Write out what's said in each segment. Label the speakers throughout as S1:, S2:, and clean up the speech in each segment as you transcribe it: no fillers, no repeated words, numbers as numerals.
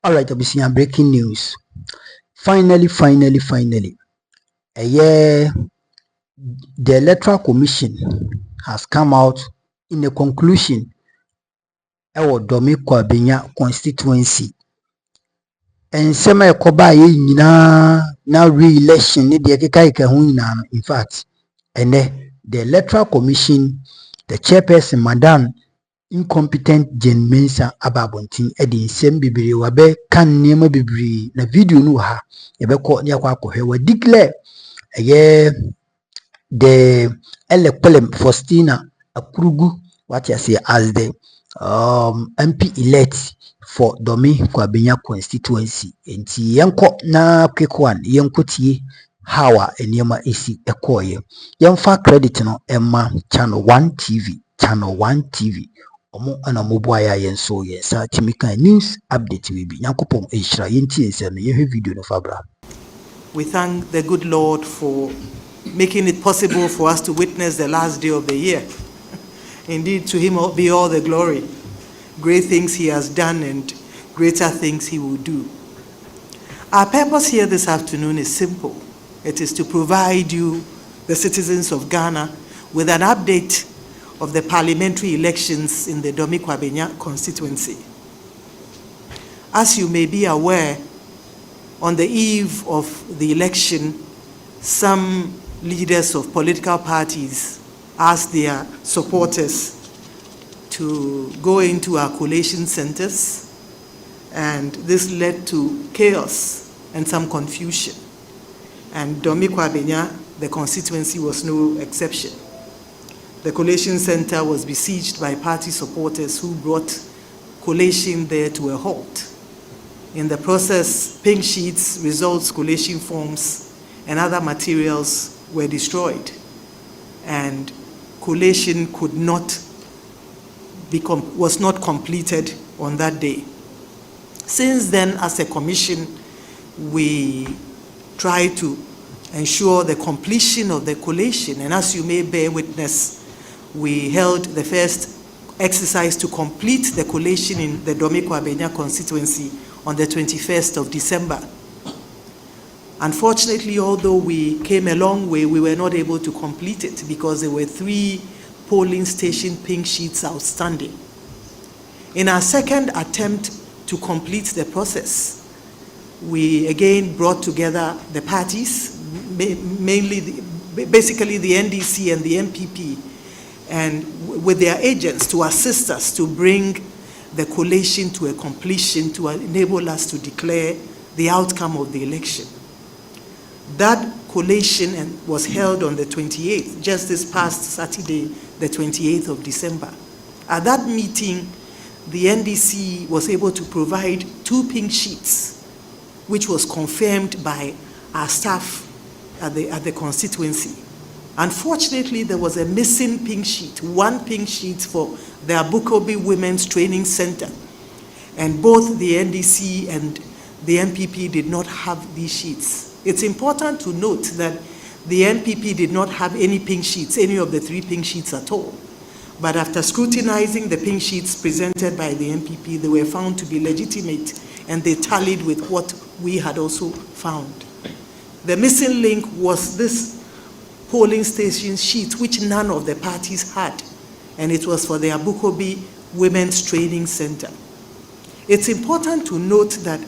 S1: All right, obviously, breaking news. Finally, the Electoral Commission has come out in a conclusion. Dome Kwabenya Constituency. And some now re-election in fact, and the Electoral Commission, the chairperson, Madam Incompetent Jen Mensa Ababontin Eddie Sembibri Wabe can name Bibri na video no ha ebe ko ne akwa akwohwe declare the Elikplim Akurugu what you say as the MP elect for Dome Kwabenya Constituency. Enti yenko na quick one yenko tie hawa enema esi ekoye yemfa credit no emma channel 1 TV omo ana moboaya yenso yesa timika news update we bi yakopom ehira yenti ensem ye video no fabra.
S2: We thank the good Lord for making it possible for us to witness the last day of the year. Indeed, to him be all the glory. Great things he has done and greater things he will do. Our purpose here this afternoon is simple. It is to provide you, the citizens of Ghana, with an update of the parliamentary elections in the Dome Kwabenya constituency. As you may be aware, on the eve of the election, some leaders of political parties asked their supporters to go into our collation centers, and this led to chaos and some confusion. And Dome Kwabenya, the constituency, was no exception. The collation center was besieged by party supporters who brought collation there to a halt. In the process, pink sheets, results, collation forms, and other materials were destroyed, and collation was not completed on that day. Since then, as a commission, we try to ensure the completion of the collation, and as you may bear witness, we held the first exercise to complete the collation in the Dome Kwabenya constituency on the 21st of December. Unfortunately, although we came a long way, we were not able to complete it because there were 3 polling station pink sheets outstanding. In our second attempt to complete the process, we again brought together the parties, basically the NDC and the MPP, and with their agents to assist us to bring the collation to a completion to enable us to declare the outcome of the election. That collation was held on the 28th, just this past Saturday, the 28th of December. At that meeting, the NDC was able to provide 2 pink sheets, which was confirmed by our staff at the constituency. Unfortunately, there was a missing pink sheet, 1 pink sheet for the Abukobi Women's Training Center. And both the NDC and the MPP did not have these sheets. It's important to note that the NPP did not have any pink sheets, any of the 3 pink sheets at all. But after scrutinizing the pink sheets presented by the NPP, they were found to be legitimate, and they tallied with what we had also found. The missing link was this polling station sheet, which none of the parties had, and it was for the Abukobi Women's Training Center. It's important to note that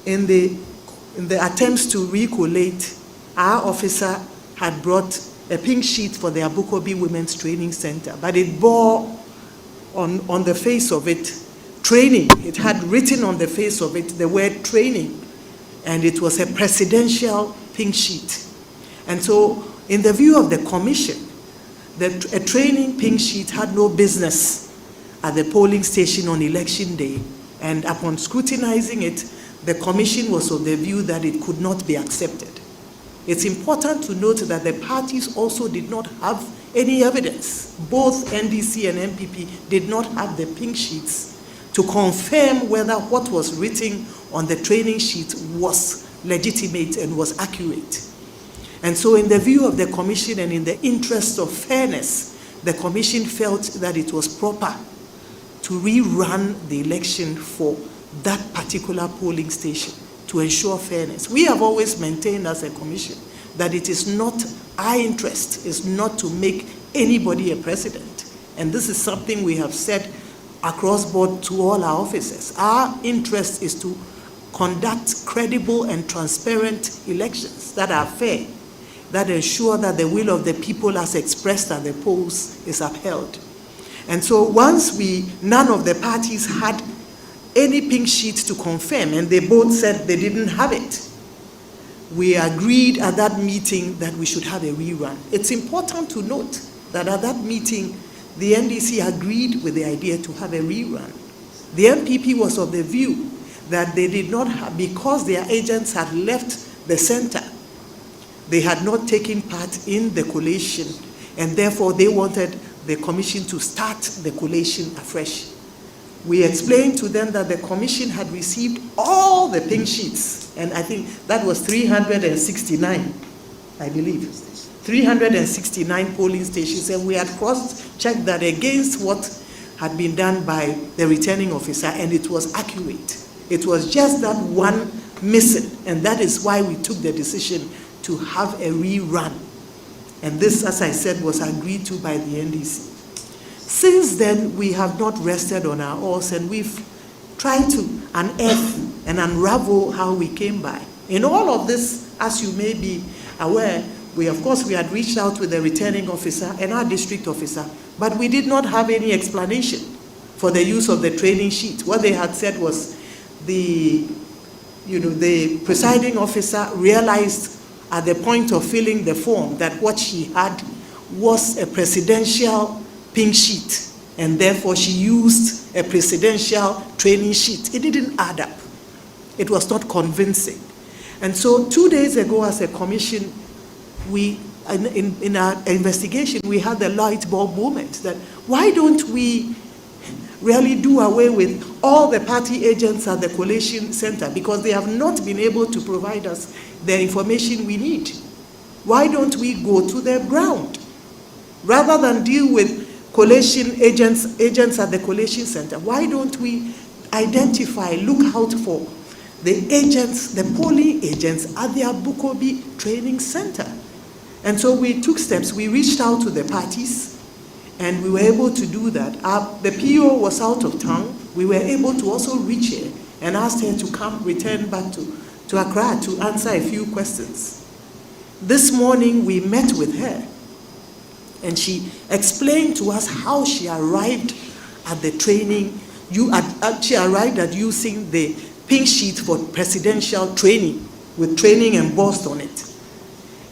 S2: in the attempts to recollate, our officer had brought a pink sheet for the Abukobi Women's Training Center, but it bore on the face of it training. It had written on the face of it the word training, and it was a presidential pink sheet. And so, in the view of the commission, a training pink sheet had no business at the polling station on election day, and upon scrutinizing it, the commission was of the view that it could not be accepted. It's important to note that the parties also did not have any evidence. Both NDC and MPP did not have the pink sheets to confirm whether what was written on the training sheet was legitimate and was accurate. And so in the view of the commission and in the interest of fairness, the commission felt that it was proper to rerun the election for that particular polling station to ensure fairness. We have always maintained as a commission that it is not, our interest is not to make anybody a president. And this is something we have said across board to all our officers. Our interest is to conduct credible and transparent elections that are fair, that ensure that the will of the people as expressed at the polls is upheld. And so once none of the parties had any pink sheet to confirm, and they both said they didn't have it, we agreed at that meeting that we should have a rerun. It's important to note that at that meeting, the NDC agreed with the idea to have a rerun. The MPP was of the view that they did not have, because their agents had left the center, they had not taken part in the collation, and therefore they wanted the commission to start the collation afresh. We explained to them that the commission had received all the pink sheets, and I think that was 369, I believe. 369 polling stations, and we had cross-checked that against what had been done by the returning officer, and it was accurate. It was just that one missing, and that is why we took the decision to have a rerun. And this, as I said, was agreed to by the NDC. Since then, we have not rested on our oars, and we've tried to unearth and unravel how we came by. In all of this, as you may be aware, we had reached out with the returning officer and our district officer, but we did not have any explanation for the use of the training sheet. What they had said was the presiding officer realized at the point of filling the form that what she had was a presidential pink sheet, and therefore she used a presidential training sheet. It didn't add up. It was not convincing. And so 2 days ago as a commission, in our investigation, we had the light bulb moment that why don't we really do away with all the party agents at the collation center, because they have not been able to provide us the information we need. Why don't we go to the ground? Rather than deal with collation agents at the collation center, why don't we identify, look out for the agents, the polling agents at the Abukobi Training Center? And so we took steps. We reached out to the parties, and we were able to do that. The PO was out of town. We were able to also reach her and ask her to return back to Accra to answer a few questions. This morning, we met with her, and she explained to us how she arrived at the training. She arrived at using the pink sheet for presidential training, with training embossed on it.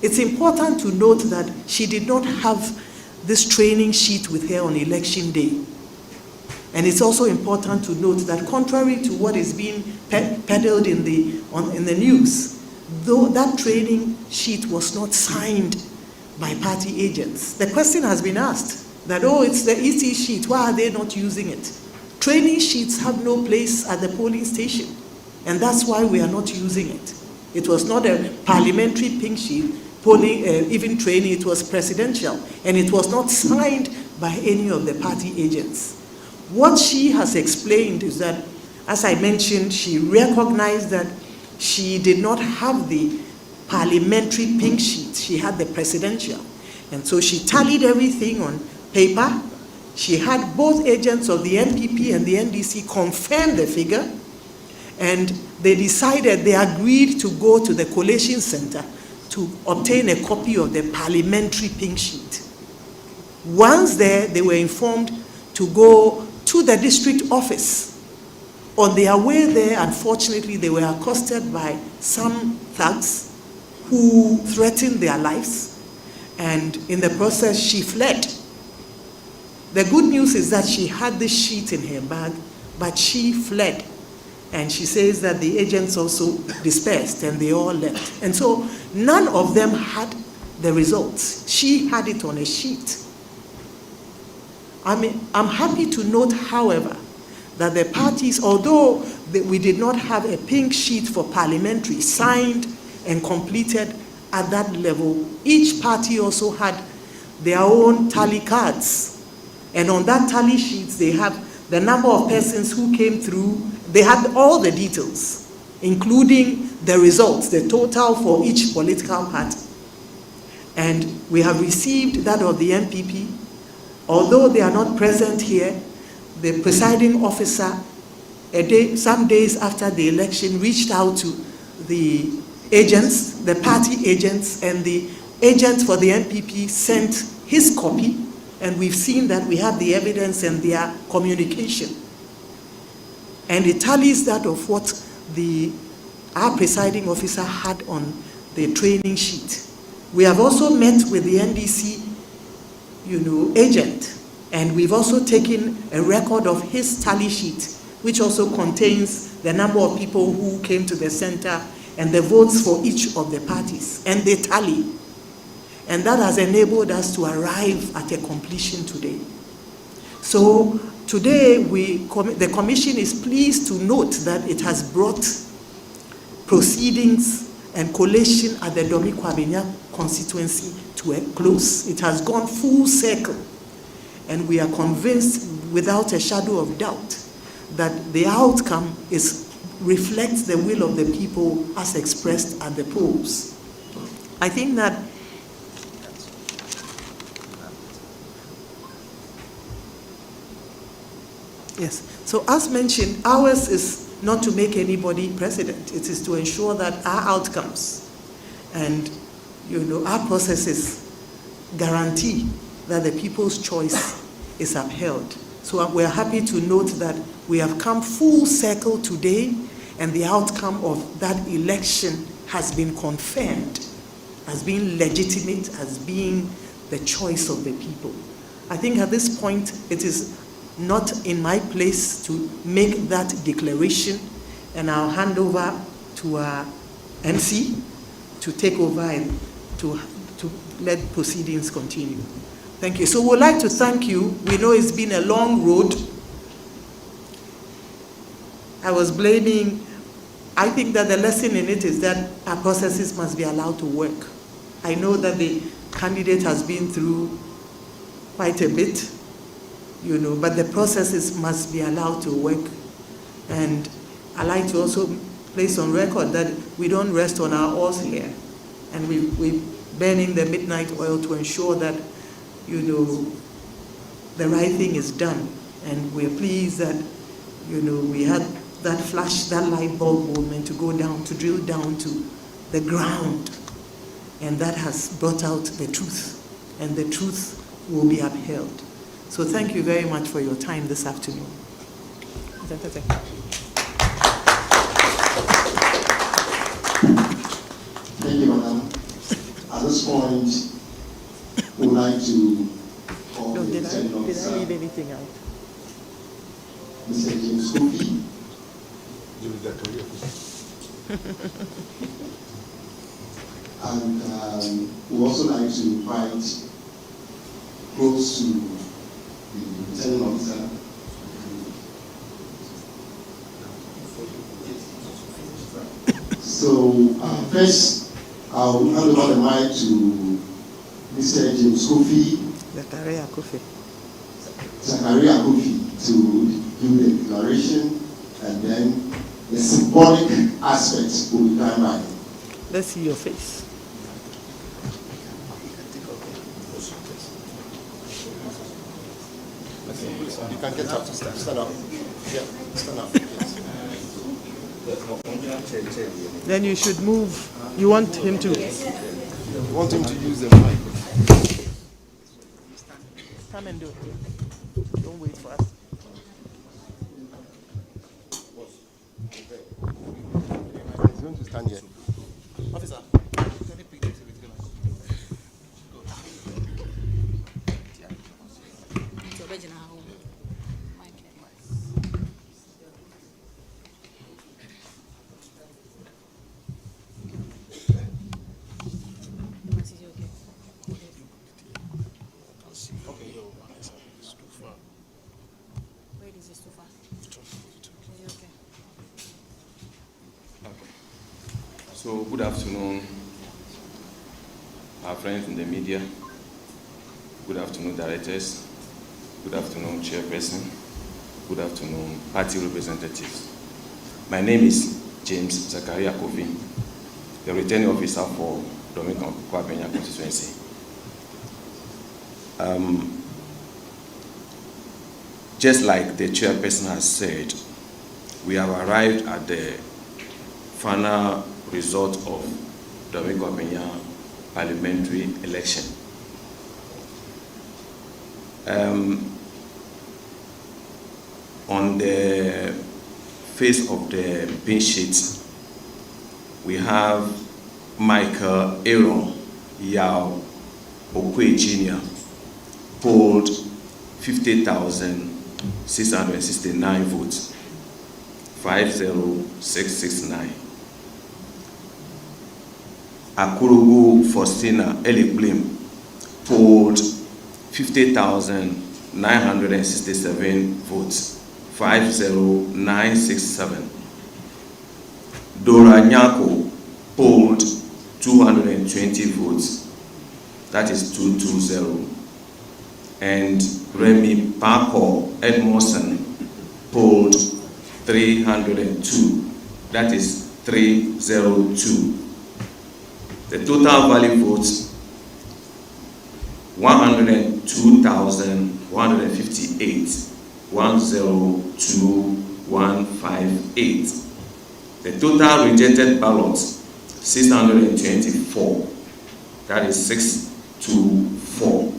S2: It's important to note that she did not have this training sheet with her on election day. And it's also important to note that contrary to what is being peddled in the news, though that training sheet was not signed by party agents. The question has been asked that, oh, it's the EC sheet, why are they not using it? Training sheets have no place at the polling station, and that's why we are not using it. It was not a parliamentary pink sheet, polling, even training, it was presidential, and it was not signed by any of the party agents. What she has explained is that, as I mentioned, she recognized that she did not have the parliamentary pink sheet, she had the presidential. And so she tallied everything on paper. She had both agents of the NPP and the NDC confirm the figure, and they agreed to go to the collation center to obtain a copy of the parliamentary pink sheet. Once there, they were informed to go to the district office. On their way there, unfortunately, they were accosted by some thugs who threatened their lives, and in the process, she fled. The good news is that she had this sheet in her bag, but she fled. And she says that the agents also dispersed and they all left. And so none of them had the results. She had it on a sheet. I'm happy to note, however, that the parties, although we did not have a pink sheet for parliamentary signed and completed at that level, each party also had their own tally cards. And on that tally sheets, they have the number of persons who came through, they had all the details, including the results, the total for each political party. And we have received that of the MPP. Although they are not present here, the presiding officer, some days after the election, reached out to the agents, the party agents, and the agent for the MPP sent his copy, and we've seen that we have the evidence and their communication. And it tallies that of what our presiding officer had on the training sheet. We have also met with the NDC, agent, and we've also taken a record of his tally sheet, which also contains the number of people who came to the center and the votes for each of the parties, and they tally. And that has enabled us to arrive at a completion today. So today, the Commission is pleased to note that it has brought proceedings and collation at the Dome Kwabenya Constituency to a close. It has gone full circle. And we are convinced, without a shadow of doubt, that the outcome reflects the will of the people as expressed at the polls. I think that yes. So as mentioned, ours is not to make anybody president. It is to ensure that our outcomes and our processes guarantee that the people's choice is upheld. So we're happy to note that we have come full circle today, and the outcome of that election has been confirmed as being legitimate, as being the choice of the people. I think at this point, it is not in my place to make that declaration, and I'll hand over to our MC to take over and to let proceedings continue. Thank you. So we'd like to thank you. We know it's been a long road. I think that the lesson in it is that our processes must be allowed to work. I know that the candidate has been through quite a bit, but the processes must be allowed to work. And I like to also place on record that we don't rest on our oars here. And we're burning the midnight oil to ensure that, the right thing is done. And we're pleased that, we had that flash, that light bulb moment to go down, to drill down to the ground. And that has brought out the truth. And the truth will be upheld. So thank you very much for your time this afternoon.
S3: Thank you, Madam. At this point, we would like to call the returning officer,
S2: did I leave anything out?
S3: Mr. James Kofi. And we also like to invite close to the returning officer. So first, I'll hand over the mic to Mr. James Kofi. Zakaria Kofi to give the declaration, and then the symbolic aspect will be done by him.
S2: Let's see your face.
S3: You can get up. Stand up. Yeah, stand up. Yes.
S2: Then you should move. You want him to?
S3: You want him to use the mic.
S2: Come and do it. Don't wait for us.
S3: He's going to stand here. Officer.
S4: So, good afternoon, our friends in the media. Good afternoon, directors. Good afternoon, chairperson. Good afternoon, party representatives. My name is James Zakaria Kofi, the returning officer for Dome Kwabenya Constituency. Just like the chairperson has said, we have arrived at the final result of Dome Kwabenya parliamentary election. On the face of the pin sheet, we have Michael Aaron Yao Okwe Jr. polled 50,669 votes, 50669. Akurugu Faustina Elikplim polled 50,967 votes, 50967. Dora Nyako polled 220 votes, that is 220. And Remy Parker Edmondson polled 302, that is 302. The total valid votes 102,158, 102,158. The total rejected ballots 624, that is 624.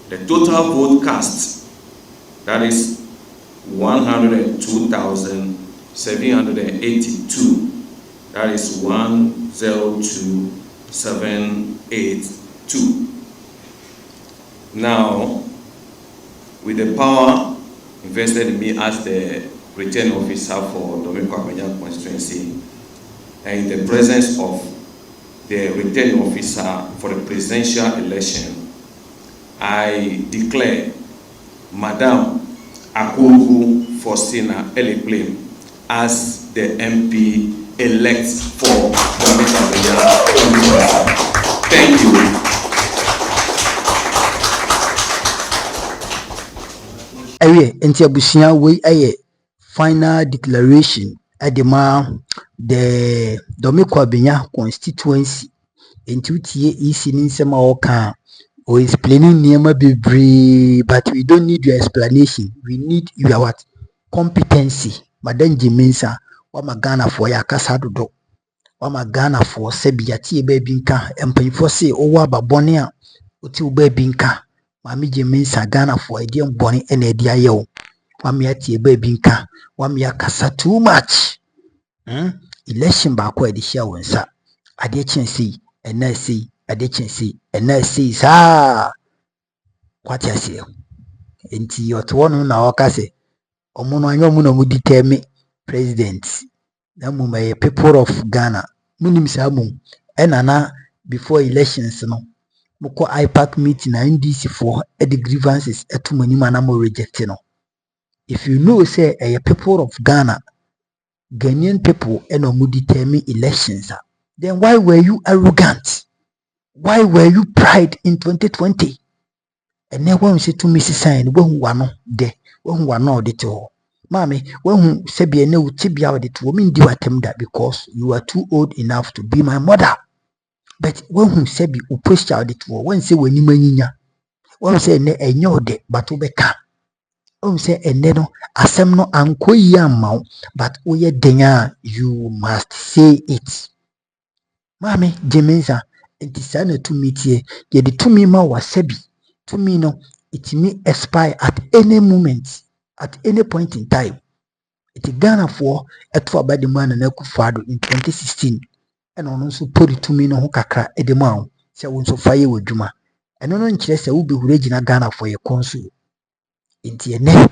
S4: The total vote cast, that is 102,782, that is 102,782. Now, with the power invested in me as the returning officer for Dome Kwabenya Constituency, and in the presence of the returning officer for the presidential election, I declare Madam Akurugu Faustina Elikplim as the MP elect for Dome Kwabenya Constituency. Thank you.
S1: Enti abusia we final declaration edema the Dome Kwabenya Constituency. Enti utie isi ni nsema oka or explaining Niema Bibri, but we don't need your explanation. We need your what? Competency. Madam Jimensa, wa magana for ya kasado do. Wa magana for sebiati ebinka, empanyfo se owa babone a oti ubebinka. Mami Jimensa Ghana for idea boni ene edia yew. Wa me ati ebinka, wa me akasa too much. Election ba ko edihia wonsa. Ade chensi, NSC, adechensi, NSC sa kwati ase. Enti otwono na okase omuno anyo muno mudi teme president na mumaye people of Ghana munim sa mum enana before elections no muko IPAC meeting na NDC for the grievances etumani mana mo reject no. If you know say people of Ghana, Ghanaian people eno mudi teme elections, then why were you arrogant? Why were you pride in 2020? And then when we say to Mrs. Sign, when one de, when one no de to, Mammy, when Sebia no tibia de to women do attempt that because you are too old enough to be my mother. But when Sebi who pushed out it to when say when you maninya, when say ne a no de, but obeka. When say a neno, asem no anko yamau, but oye denya, you must say it. Mammy, Jimensa. It is an to meet ye, ye the to me ma was sebi. To me no, it may expire at any moment, at any point in time. It is Ghana for a 12 by the man and Ekufado in 2016. And on also put it to me no kakra edemau, so won't so fire with Juma. And no interest will be original Ghana for your consul. In the name,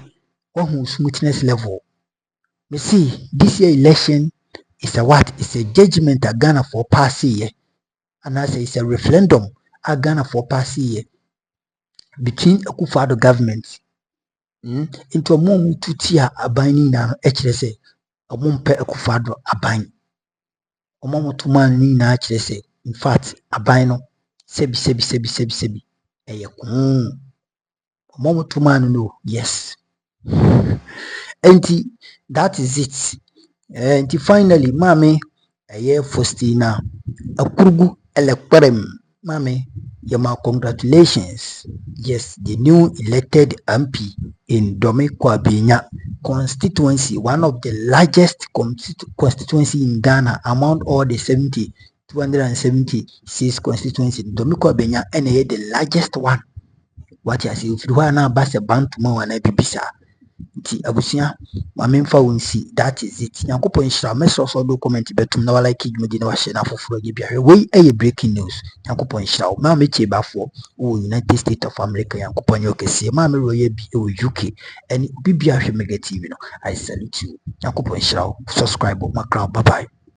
S1: one whose smoothness level. Me see, this year election is a what? It's a judgment at Ghana for past year. And I say it's a referendum at Ghana for past year between Akufo-Addo government into a moment to tear a binding now HSA a mum per Akufo-Addo a bind a moment to man nina HSA in fact a bino sebi a moment to man no yes and that is it. Nti finally maame Faustina Akurugu Elikplim, maame yama congratulations. Yes, the new elected MP in Dome Kwabenya constituency, one of the largest constituency in Ghana among all the 276 constituencies. Dome Kwabenya and the largest one. What you say if you are now bas a bantuma wana bibisa. Nti abusua maame mfa wonsi, that is it. Nyankopon hyira meso so do comment betum na wala like dwumadi na wahye na foforo gi bia hwe wei eye breaking news. Nyankopon hyira wo maame chebafo wo United States of America. Nyankopon ye okese maame roye bi wo UK and bibia hwe mega TV no. I salute you. Nyankopon hyira wo. Subscribe makra. Bye bye.